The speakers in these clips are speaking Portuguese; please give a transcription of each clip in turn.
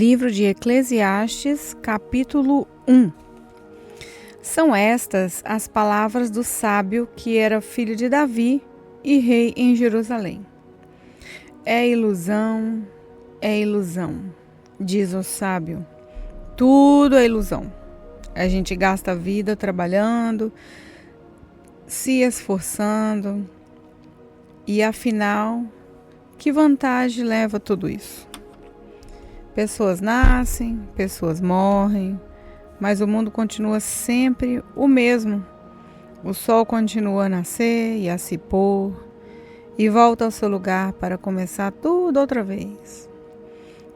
Livro de Eclesiastes, capítulo 1. São estas as palavras do sábio que era filho de Davi e rei em Jerusalém. É ilusão, diz o sábio. Tudo é ilusão. A gente gasta a vida trabalhando, se esforçando, e afinal, que vantagem leva tudo isso? Pessoas nascem, pessoas morrem, mas o mundo continua sempre o mesmo. O sol continua a nascer e a se pôr, e volta ao seu lugar para começar tudo outra vez.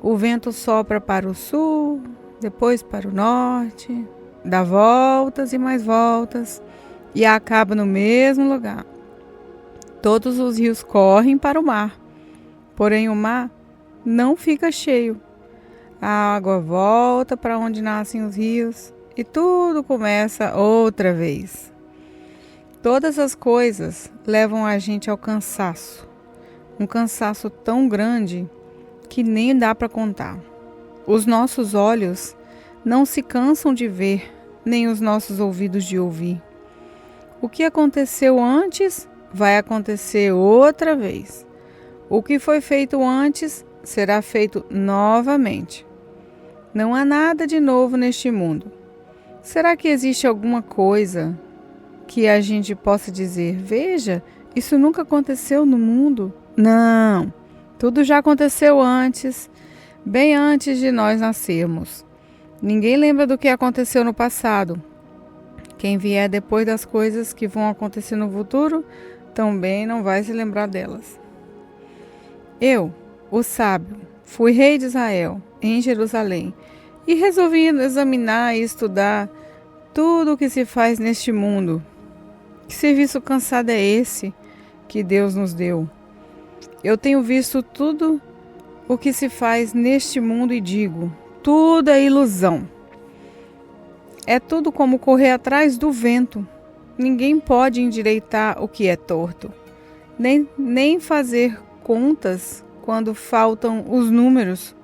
O vento sopra para o sul, depois para o norte, dá voltas e mais voltas, e acaba no mesmo lugar. Todos os rios correm para o mar, porém o mar não fica cheio. A água volta para onde nascem os rios e tudo começa outra vez. Todas as coisas levam a gente ao cansaço, um cansaço tão grande que nem dá para contar. Os nossos olhos não se cansam de ver, nem os nossos ouvidos de ouvir. O que aconteceu antes vai acontecer outra vez. O que foi feito antes será feito novamente. Não há nada de novo neste mundo. Será que existe alguma coisa que a gente possa dizer, veja, isso nunca aconteceu no mundo? Não, tudo já aconteceu antes, bem antes de nós nascermos. Ninguém lembra do que aconteceu no passado. Quem vier depois das coisas que vão acontecer no futuro, também não vai se lembrar delas. Eu, o sábio, fui rei de Israel, em Jerusalém, e resolvi examinar e estudar tudo o que se faz neste mundo. Que serviço cansado é esse que Deus nos deu? Eu tenho visto tudo o que se faz neste mundo e digo, tudo é ilusão. É tudo como correr atrás do vento. Ninguém pode endireitar o que é torto, nem fazer contas quando faltam os números.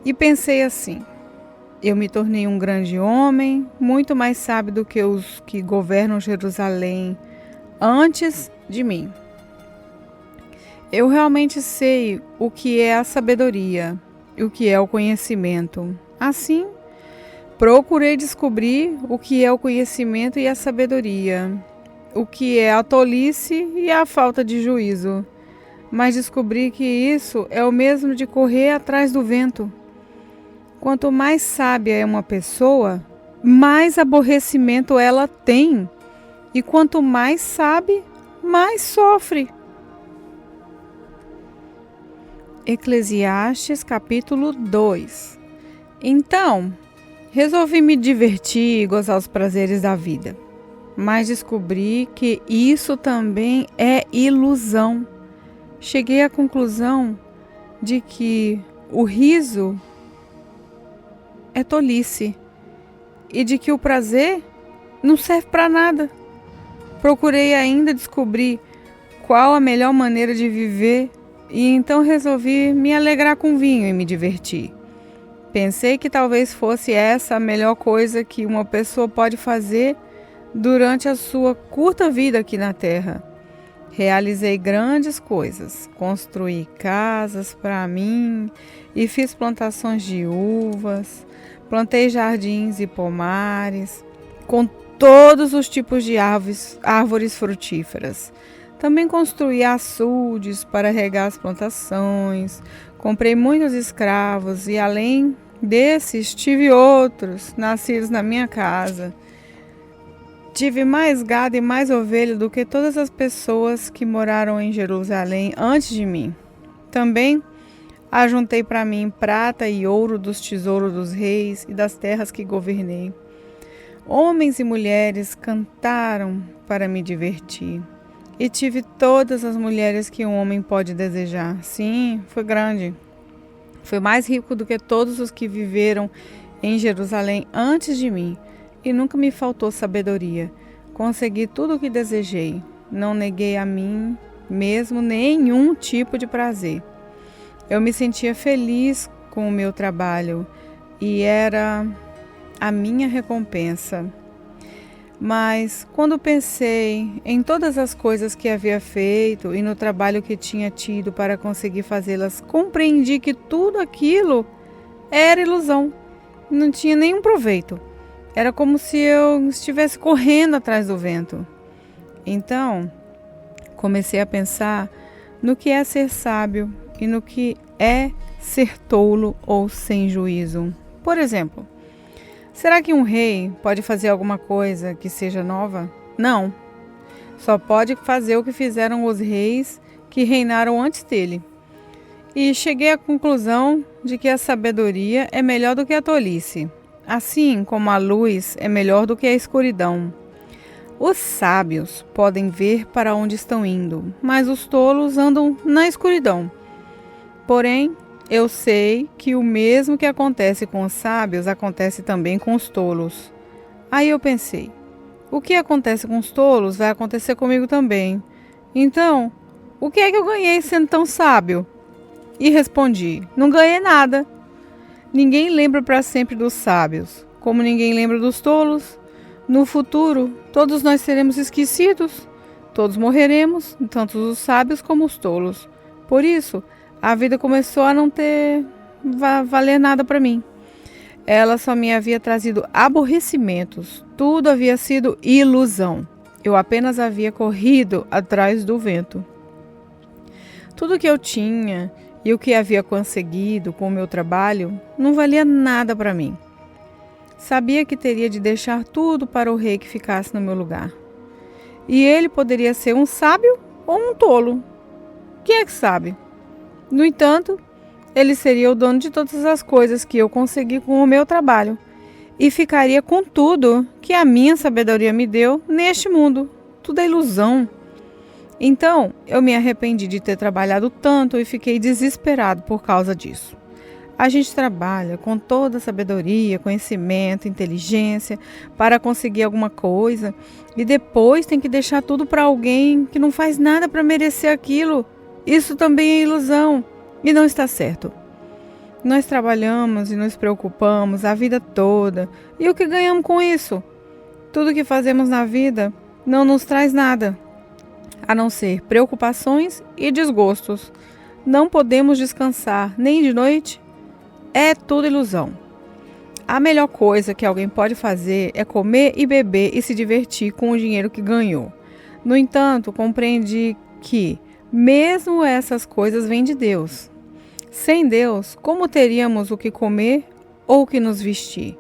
E pensei assim, eu me tornei um grande homem, muito mais sábio do que os que governam Jerusalém antes de mim. Eu realmente sei o que é a sabedoria e o que é o conhecimento. Assim, procurei descobrir o que é o conhecimento e a sabedoria, o que é a tolice e a falta de juízo. Mas descobri que isso é o mesmo de correr atrás do vento. Quanto mais sábia é uma pessoa, mais aborrecimento ela tem. E quanto mais sabe, mais sofre. Eclesiastes capítulo 2. Então, resolvi me divertir e gozar os prazeres da vida. Mas descobri que isso também é ilusão. Cheguei à conclusão de que o riso é tolice e de que o prazer não serve para nada. Procurei ainda descobrir qual a melhor maneira de viver e então resolvi me alegrar com vinho e me divertir. Pensei que talvez fosse essa a melhor coisa que uma pessoa pode fazer durante a sua curta vida aqui na Terra. Realizei grandes coisas, construí casas para mim e fiz plantações de uvas, plantei jardins e pomares, com todos os tipos de árvores frutíferas. Também construí açudes para regar as plantações, comprei muitos escravos e além desses tive outros nascidos na minha casa. Tive mais gado e mais ovelha do que todas as pessoas que moraram em Jerusalém antes de mim. Também ajuntei para mim prata e ouro dos tesouros dos reis e das terras que governei. Homens e mulheres cantaram para me divertir. E tive todas as mulheres que um homem pode desejar. Sim, foi grande. Foi mais rico do que todos os que viveram em Jerusalém antes de mim. E nunca me faltou sabedoria. Consegui tudo o que desejei. Não neguei a mim mesmo nenhum tipo de prazer. Eu me sentia feliz com o meu trabalho e era a minha recompensa. Mas quando pensei em todas as coisas que havia feito e no trabalho que tinha tido para conseguir fazê-las, compreendi que tudo aquilo era ilusão, não tinha nenhum proveito. Era como se eu estivesse correndo atrás do vento. Então, comecei a pensar no que é ser sábio e no que é ser tolo ou sem juízo. Por exemplo, será que um rei pode fazer alguma coisa que seja nova? Não. Só pode fazer o que fizeram os reis que reinaram antes dele. E cheguei à conclusão de que a sabedoria é melhor do que a tolice, assim como a luz é melhor do que a escuridão. Os sábios podem ver para onde estão indo, mas os tolos andam na escuridão. Porém, eu sei que o mesmo que acontece com os sábios acontece também com os tolos. Aí eu pensei, o que acontece com os tolos vai acontecer comigo também. Então, o que é que eu ganhei sendo tão sábio? E respondi, não ganhei nada. Ninguém lembra para sempre dos sábios, como ninguém lembra dos tolos. No futuro, todos nós seremos esquecidos. Todos morreremos, tanto os sábios como os tolos. Por isso, a vida começou a não valer nada para mim. Ela só me havia trazido aborrecimentos. Tudo havia sido ilusão. Eu apenas havia corrido atrás do vento. Tudo que eu tinha e o que havia conseguido com o meu trabalho não valia nada para mim. Sabia que teria de deixar tudo para o rei que ficasse no meu lugar. E ele poderia ser um sábio ou um tolo. Quem é que sabe? No entanto, ele seria o dono de todas as coisas que eu consegui com o meu trabalho e ficaria com tudo que a minha sabedoria me deu neste mundo. Tudo é ilusão. Então, eu me arrependi de ter trabalhado tanto e fiquei desesperado por causa disso. A gente trabalha com toda a sabedoria, conhecimento, inteligência para conseguir alguma coisa e depois tem que deixar tudo para alguém que não faz nada para merecer aquilo. Isso também é ilusão e não está certo. Nós trabalhamos e nos preocupamos a vida toda. E o que ganhamos com isso? Tudo que fazemos na vida não nos traz nada, a não ser preocupações e desgostos. Não podemos descansar nem de noite. É tudo ilusão. A melhor coisa que alguém pode fazer é comer e beber e se divertir com o dinheiro que ganhou. No entanto, compreendi que mesmo essas coisas vêm de Deus. Sem Deus, como teríamos o que comer ou o que nos vestir?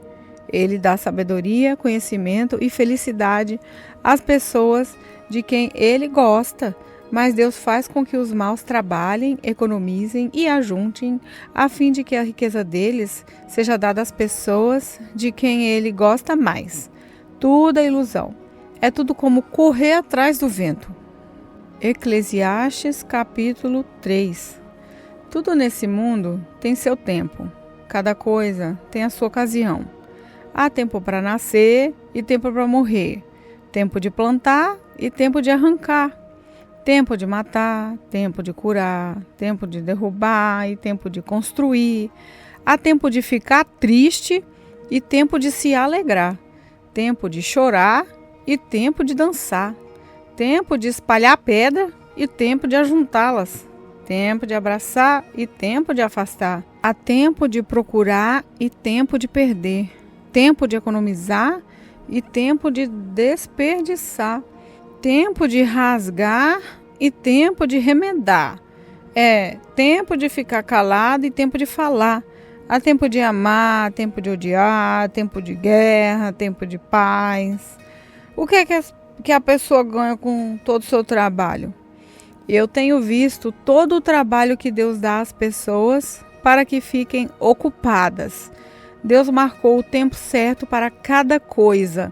Ele dá sabedoria, conhecimento e felicidade às pessoas de quem Ele gosta, mas Deus faz com que os maus trabalhem, economizem e ajuntem, a fim de que a riqueza deles seja dada às pessoas de quem Ele gosta mais. Tudo é ilusão. É tudo como correr atrás do vento. Eclesiastes capítulo 3. Tudo nesse mundo tem seu tempo. Cada coisa tem a sua ocasião. Há tempo para nascer e tempo para morrer. Tempo de plantar e tempo de arrancar. Tempo de matar, tempo de curar, tempo de derrubar e tempo de construir. Há tempo de ficar triste e tempo de se alegrar. Tempo de chorar e tempo de dançar. Tempo de espalhar pedra e tempo de ajuntá-las. Tempo de abraçar e tempo de afastar. Há tempo de procurar e tempo de perder. Tempo de economizar e tempo de desperdiçar. Tempo de rasgar e tempo de remendar. É tempo de ficar calado e tempo de falar. Há tempo de amar, tempo de odiar, tempo de guerra, tempo de paz. O que é que a pessoa ganha com todo o seu trabalho? Eu tenho visto todo o trabalho que Deus dá às pessoas para que fiquem ocupadas. Deus marcou o tempo certo para cada coisa.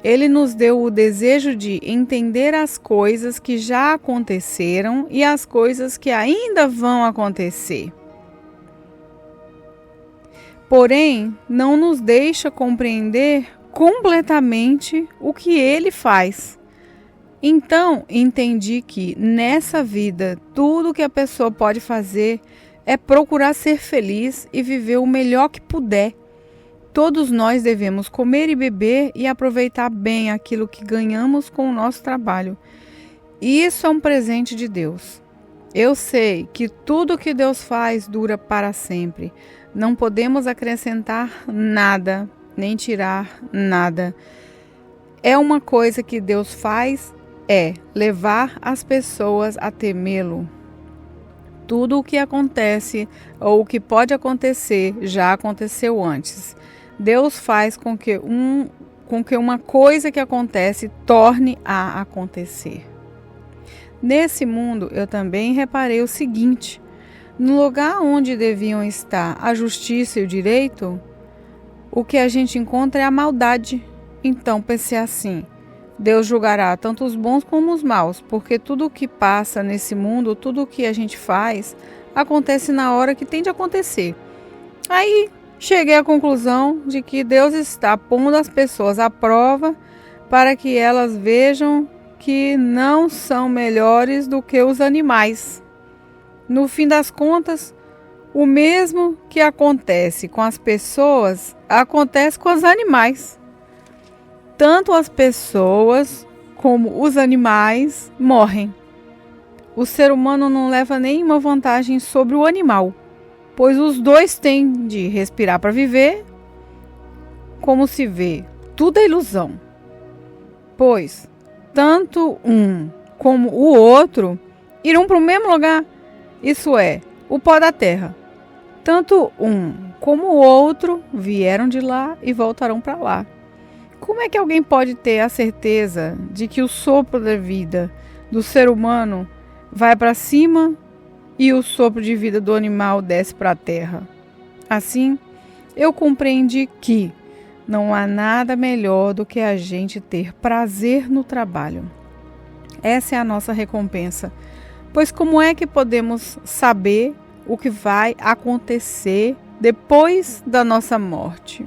Ele nos deu o desejo de entender as coisas que já aconteceram e as coisas que ainda vão acontecer. Porém, não nos deixa compreender completamente o que Ele faz. Então, entendi que nessa vida, tudo que a pessoa pode fazer é procurar ser feliz e viver o melhor que puder. Todos nós devemos comer e beber e aproveitar bem aquilo que ganhamos com o nosso trabalho. Isso é um presente de Deus. Eu sei que tudo que Deus faz dura para sempre. Não podemos acrescentar nada, nem tirar nada. É uma coisa que Deus faz, é levar as pessoas a temê-lo. Tudo o que acontece ou o que pode acontecer já aconteceu antes. Deus faz com que uma coisa que acontece torne a acontecer. Nesse mundo, eu também reparei o seguinte: no lugar onde deviam estar a justiça e o direito, o que a gente encontra é a maldade. Então pensei assim: Deus julgará tanto os bons como os maus, porque tudo o que passa nesse mundo, tudo o que a gente faz, acontece na hora que tem de acontecer. Aí cheguei à conclusão de que Deus está pondo as pessoas à prova para que elas vejam que não são melhores do que os animais. No fim das contas, o mesmo que acontece com as pessoas, acontece com os animais. Tanto as pessoas como os animais morrem. O ser humano não leva nenhuma vantagem sobre o animal, pois os dois têm de respirar para viver. Como se vê, tudo é ilusão, pois tanto um como o outro irão para o mesmo lugar, isso é, o pó da terra. Tanto um como o outro vieram de lá e voltarão para lá. Como é que alguém pode ter a certeza de que o sopro da vida do ser humano vai para cima e o sopro de vida do animal desce para a terra? Assim, eu compreendi que não há nada melhor do que a gente ter prazer no trabalho. Essa é a nossa recompensa. Pois como é que podemos saber o que vai acontecer depois da nossa morte?